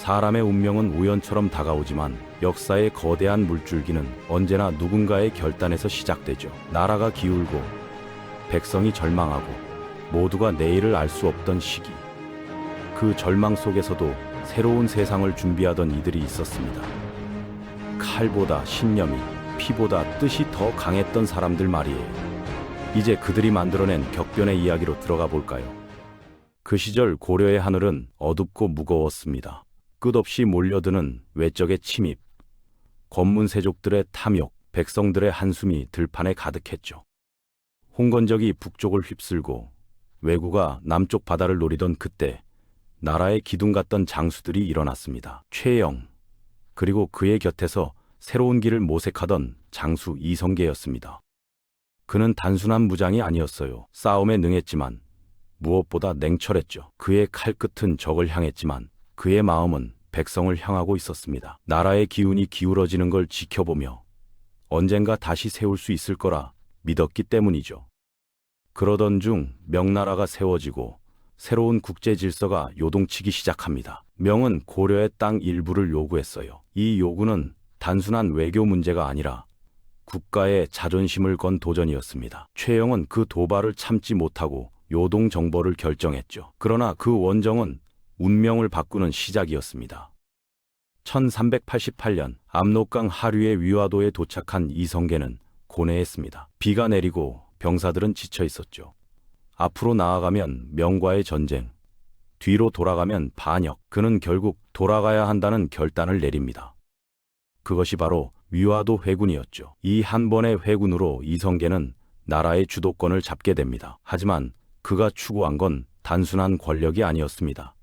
사람의 운명은 우연처럼 다가오지만 역사의 거대한 물줄기는 언제나 누군가의 결단에서 시작되죠. 나라가 기울고 백성이 절망하고 모두가 내일을 알 수 없던 시기. 그 절망 속에서도 새로운 세상을 준비하던 이들이 있었습니다. 칼보다 신념이, 피보다 뜻이 더 강했던 사람들 말이에요. 이제 그들이 만들어낸 격변의 이야기로 들어가 볼까요? 그 시절 고려의 하늘은 어둡고 무거웠습니다. 끝없이 몰려드는 외적의 침입, 권문세족들의 탐욕, 백성들의 한숨이 들판에 가득했죠. 홍건적이 북쪽을 휩쓸고 왜구가 남쪽 바다를 노리던 그때 나라의 기둥 같던 장수들이 일어났습니다. 최영, 그리고 그의 곁에서 새로운 길을 모색하던 장수 이성계였습니다. 그는 단순한 무장이 아니었어요. 싸움에 능했지만 무엇보다 냉철했죠. 그의 칼끝은 적을 향했지만 그의 마음은 백성을 향하고 있었습니다. 나라의 기운이 기울어지는 걸 지켜보며 언젠가 다시 세울 수 있을 거라 믿었기 때문이죠. 그러던 중 명나라가 세워지고 새로운 국제 질서가 요동치기 시작합니다. 명은 고려의 땅 일부를 요구했어요. 이 요구는 단순한 외교 문제가 아니라 국가의 자존심을 건 도전이었습니다. 최영은 그 도발을 참지 못하고 요동 정벌을 결정했죠. 그러나 그 원정은 운명을 바꾸는 시작이었습니다. 1388년 압록강 하류의 위화도에 도착한 이성계는 고뇌했습니다. 비가 내리고 병사들은 지쳐 있었죠. 앞으로 나아가면 명과의 전쟁, 뒤로 돌아가면 반역. 그는 결국 돌아가야 한다는 결단을 내립니다. 그것이 바로 위화도 회군이었죠. 이 한 번의 회군으로 이성계는 나라의 주도권을 잡게 됩니다. 하지만 그가 추구한 건 단순한 권력이 아니었습니다.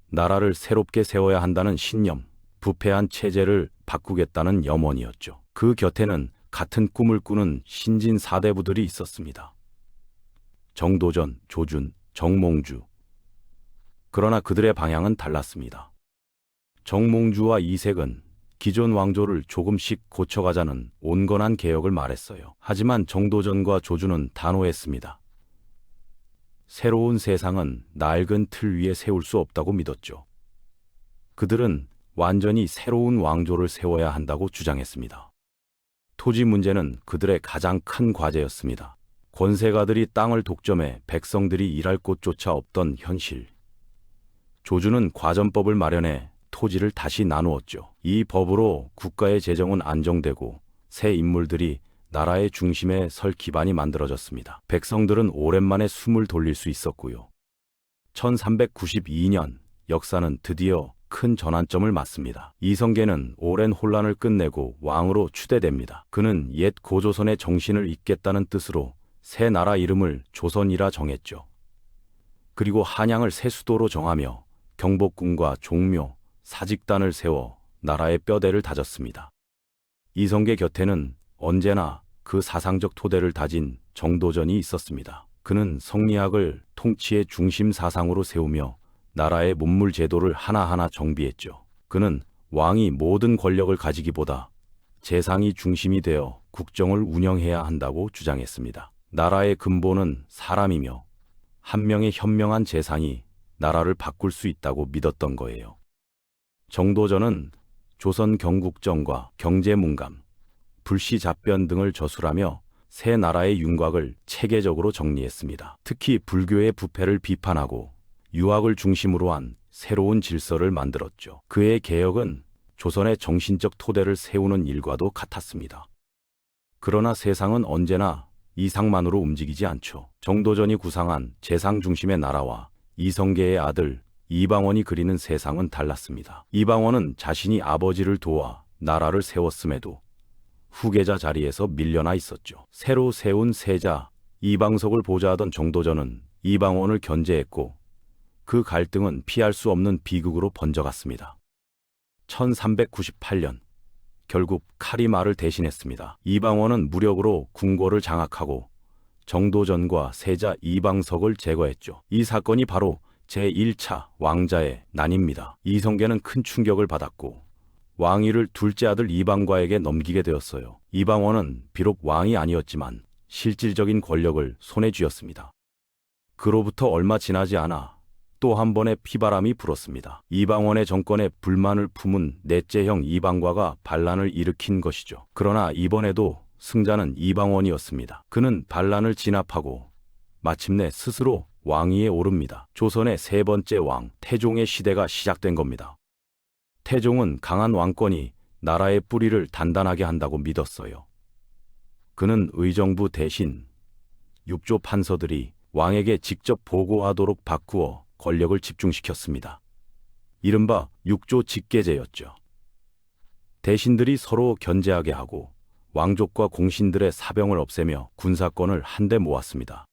나라를 새롭게 세워야 한다는 신념, 부패한 체제를 바꾸겠다는 염원이었죠. 그 곁에는 같은 꿈을 꾸는 신진 사대부들이 있었습니다. 정도전, 조준, 정몽주. 그러나 그들의 방향은 달랐습니다. 정몽주와 이색은 기존 왕조를 조금씩 고쳐가자는 온건한 개혁을 말했어요. 하지만 정도전과 조준은 단호했습니다. 새로운 세상은 낡은 틀 위에 세울 수 없다고 믿었죠. 그들은 완전히 새로운 왕조를 세워야 한다고 주장했습니다. 토지 문제는 그들의 가장 큰 과제였습니다. 권세가들이 땅을 독점해 백성들이 일할 곳조차 없던 현실. 조준은 과전법을 마련해 토지를 다시 나누었죠. 이 법으로 국가의 재정은 안정되고 새 인물들이 나라의 중심에 설 기반이 만들어졌습니다. 백성들은 오랜만에 숨을 돌릴 수 있었고요. 1392년 역사는 드디어 큰 전환점을 맞습니다. 이성계는 오랜 혼란을 끝내고 왕으로 추대됩니다. 그는 옛 고조선의 정신을 잇겠다는 뜻으로 새 나라 이름을 조선이라 정했죠. 그리고 한양을 새 수도로 정하며 경복궁과 종묘, 사직단을 세워 나라의 뼈대를 다졌습니다. 이성계 곁에는 언제나 그 사상적 토대를 다진 정도전이 있었습니다. 그는 성리학을 통치의 중심 사상으로 세우며 나라의 문물 제도를 하나하나 정비했죠. 그는 왕이 모든 권력을 가지기보다 재상이 중심이 되어 국정을 운영해야 한다고 주장했습니다. 나라의 근본은 사람이며 한 명의 현명한 재상이 나라를 바꿀 수 있다고 믿었던 거예요. 정도전은 조선 경국정과 경제문감, 불시잡변 등을 저술하며 새 나라의 윤곽을 체계적으로 정리했습니다. 특히 불교의 부패를 비판하고 유학을 중심으로 한 새로운 질서를 만들었죠. 그의 개혁은 조선의 정신적 토대를 세우는 일과도 같았습니다. 그러나 세상은 언제나 이상만으로 움직이지 않죠. 정도전이 구상한 재상 중심의 나라와 이성계의 아들 이방원이 그리는 세상은 달랐습니다. 이방원은 자신이 아버지를 도와 나라를 세웠음에도 후계자 자리에서 밀려나 있었죠. 새로 세운 세자 이방석을 보좌하던 정도전은 이방원을 견제했고 그 갈등은 피할 수 없는 비극으로 번져갔습니다. 1398년 결국 칼이 말을 대신했습니다. 이방원은 무력으로 궁궐을 장악하고 정도전과 세자 이방석을 제거했죠. 이 사건이 바로 제1차 왕자의 난입니다. 이성계는 큰 충격을 받았고 왕위를 둘째 아들 이방과에게 넘기게 되었어요. 이방원은 비록 왕이 아니었지만 실질적인 권력을 손에 쥐었습니다. 그로부터 얼마 지나지 않아 또 한 번의 피바람이 불었습니다. 이방원의 정권에 불만을 품은 넷째 형 이방과가 반란을 일으킨 것이죠. 그러나 이번에도 승자는 이방원이었습니다. 그는 반란을 진압하고 마침내 스스로 왕위에 오릅니다. 조선의 세 번째 왕 태종의 시대가 시작된 겁니다. 태종은 강한 왕권이 나라의 뿌리를 단단하게 한다고 믿었어요. 그는 의정부 대신 육조 판서들이 왕에게 직접 보고하도록 바꾸어 권력을 집중시켰습니다. 이른바 육조 직계제였죠. 대신들이 서로 견제하게 하고 왕족과 공신들의 사병을 없애며 군사권을 한데 모았습니다.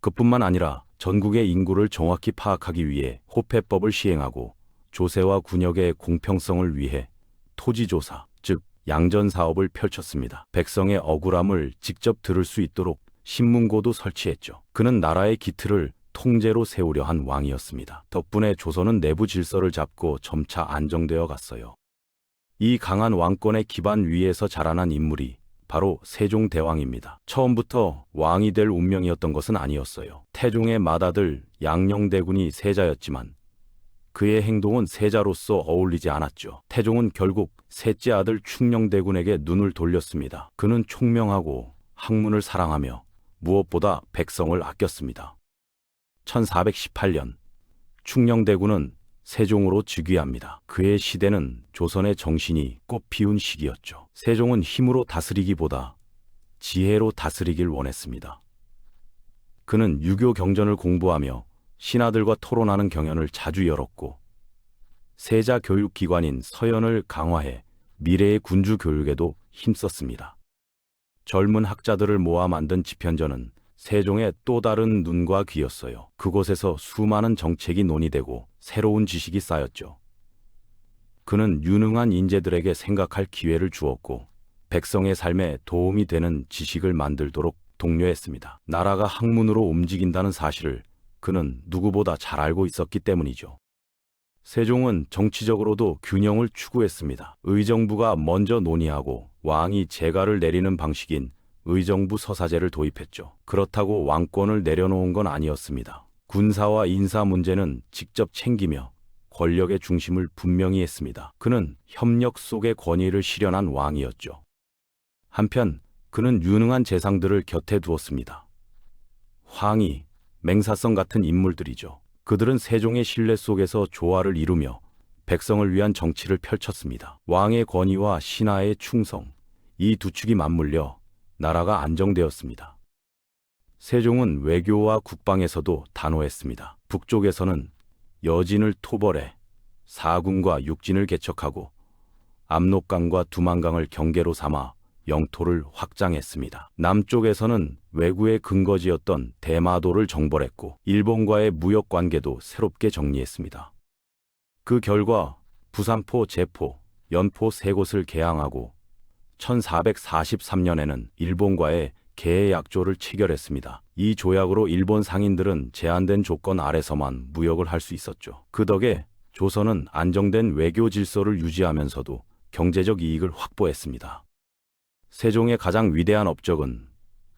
그뿐만 아니라 전국의 인구를 정확히 파악하기 위해 호패법을 시행하고 조세와 군역의 공평성을 위해 토지조사, 즉 양전사업을 펼쳤습니다. 백성의 억울함을 직접 들을 수 있도록 신문고도 설치했죠. 그는 나라의 기틀을 통제로 세우려 한 왕이었습니다. 덕분에 조선은 내부 질서를 잡고 점차 안정되어 갔어요. 이 강한 왕권의 기반 위에서 자라난 인물이 바로 세종대왕입니다. 처음부터 왕이 될 운명이었던 것은 아니었어요. 태종의 맏아들 양녕대군이 세자였지만 그의 행동은 세자로서 어울리지 않았죠. 태종은 결국 셋째 아들 충녕대군에게 눈을 돌렸습니다. 그는 총명하고 학문을 사랑하며 무엇보다 백성을 아꼈습니다. 1418년 충녕대군은 세종으로 즉위합니다. 그의 시대는 조선의 정신이 꽃피운 시기였죠. 세종은 힘으로 다스리기보다 지혜로 다스리길 원했습니다. 그는 유교 경전을 공부하며 신하들과 토론하는 경연을 자주 열었고 세자 교육기관인 서연을 강화해 미래의 군주 교육에도 힘썼습니다. 젊은 학자들을 모아 만든 집현전은 세종의 또 다른 눈과 귀였어요. 그곳에서 수많은 정책이 논의되고 새로운 지식이 쌓였죠. 그는 유능한 인재들에게 생각할 기회를 주었고 백성의 삶에 도움이 되는 지식을 만들도록 독려했습니다. 나라가 학문으로 움직인다는 사실을 그는 누구보다 잘 알고 있었기 때문이죠. 세종은 정치적으로도 균형을 추구했습니다. 의정부가 먼저 논의하고 왕이 재가를 내리는 방식인 의정부 서사제를 도입했죠. 그렇다고 왕권을 내려놓은 건 아니었습니다. 군사와 인사 문제는 직접 챙기며 권력의 중심을 분명히 했습니다. 그는 협력 속의 권위를 실현한 왕이었죠. 한편 그는 유능한 재상들을 곁에 두었습니다. 황희, 맹사성 같은 인물들이죠. 그들은 세종의 신뢰 속에서 조화를 이루며 백성을 위한 정치를 펼쳤습니다. 왕의 권위와 신하의 충성, 이 두 축이 맞물려 나라가 안정되었습니다. 세종은 외교와 국방에서도 단호했습니다. 북쪽에서는 여진을 토벌해 사군과 육진을 개척하고 압록강과 두만강을 경계로 삼아 영토를 확장했습니다. 남쪽에서는 왜구의 근거지였던 대마도를 정벌했고 일본과의 무역 관계도 새롭게 정리했습니다. 그 결과 부산포, 제포, 연포 세 곳을 개항하고 1443년에는 일본과의 계약조를 체결했습니다. 이 조약으로 일본 상인들은 제한된 조건 아래서만 무역을 할 수 있었죠. 그 덕에 조선은 안정된 외교 질서를 유지하면서도 경제적 이익을 확보했습니다. 세종의 가장 위대한 업적은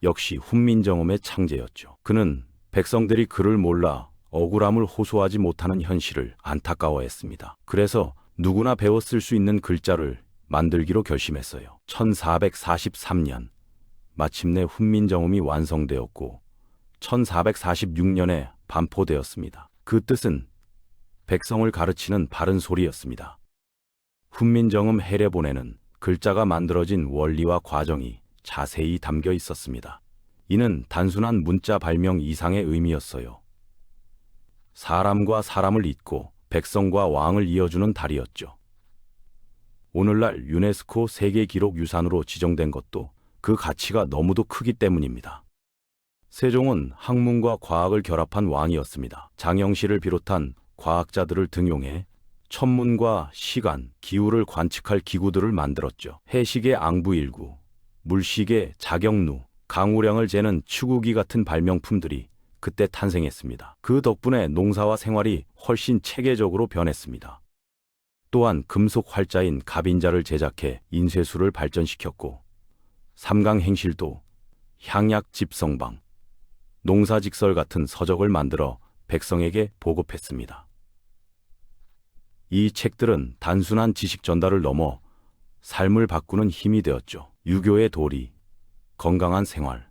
역시 훈민정음의 창제였죠. 그는 백성들이 그를 몰라 억울함을 호소하지 못하는 현실을 안타까워했습니다. 그래서 누구나 배웠을 수 있는 글자를 만들기로 결심했어요. 1443년 마침내 훈민정음이 완성되었고 1446년에 반포되었습니다. 그 뜻은 백성을 가르치는 바른 소리였습니다. 훈민정음 해례본에는 글자가 만들어진 원리와 과정이 자세히 담겨 있었습니다. 이는 단순한 문자 발명 이상의 의미였어요. 사람과 사람을 잇고 백성과 왕을 이어주는 달이었죠. 오늘날 유네스코 세계기록유산으로 지정된 것도 그 가치가 너무도 크기 때문입니다. 세종은 학문과 과학을 결합한 왕이었습니다. 장영실을 비롯한 과학자들을 등용해 천문과 시간, 기후를 관측할 기구들을 만들었죠. 해식의 앙부일구, 물식의 자경루, 강우량을 재는 추구기 같은 발명품들이 그때 탄생했습니다. 그 덕분에 농사와 생활이 훨씬 체계적으로 변했습니다. 또한 금속 활자인 갑인자를 제작해 인쇄술을 발전시켰고 삼강행실도, 향약 집성방, 농사직설 같은 서적을 만들어 백성에게 보급했습니다. 이 책들은 단순한 지식 전달을 넘어 삶을 바꾸는 힘이 되었죠. 유교의 도리, 건강한 생활,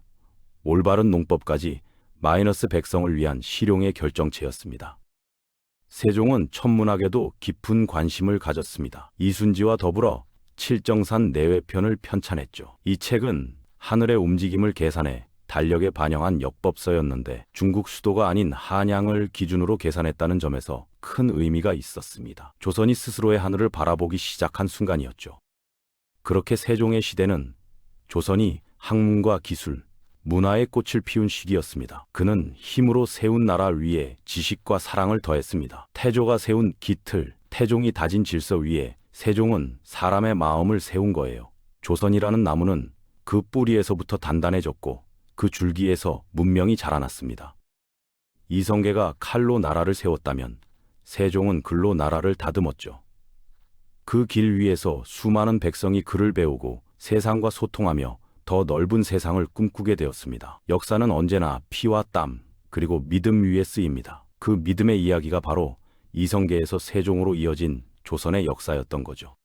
올바른 농법까지 마이너스 백성을 위한 실용의 결정체였습니다. 세종은 천문학에도 깊은 관심을 가졌습니다. 이순지와 더불어 칠정산 내외편을 편찬했죠. 이 책은 하늘의 움직임을 계산해 달력에 반영한 역법서였는데 중국 수도가 아닌 한양을 기준으로 계산했다는 점에서 큰 의미가 있었습니다. 조선이 스스로의 하늘을 바라보기 시작한 순간이었죠. 그렇게 세종의 시대는 조선이 학문과 기술, 문화의 꽃을 피운 시기였습니다. 그는 힘으로 세운 나라 위에 지식과 사랑을 더했습니다. 태조가 세운 기틀, 태종이 다진 질서 위에 세종은 사람의 마음을 세운 거예요. 조선이라는 나무는 그 뿌리에서부터 단단해졌고 그 줄기에서 문명이 자라났습니다. 이성계가 칼로 나라를 세웠다면 세종은 글로 나라를 다듬었죠. 그 길 위에서 수많은 백성이 글을 배우고 세상과 소통하며 더 넓은 세상을 꿈꾸게 되었습니다. 역사는 언제나 피와 땀, 그리고 믿음 위에 쓰입니다. 그 믿음의 이야기가 바로 이성계에서 세종으로 이어진 조선의 역사였던 거죠.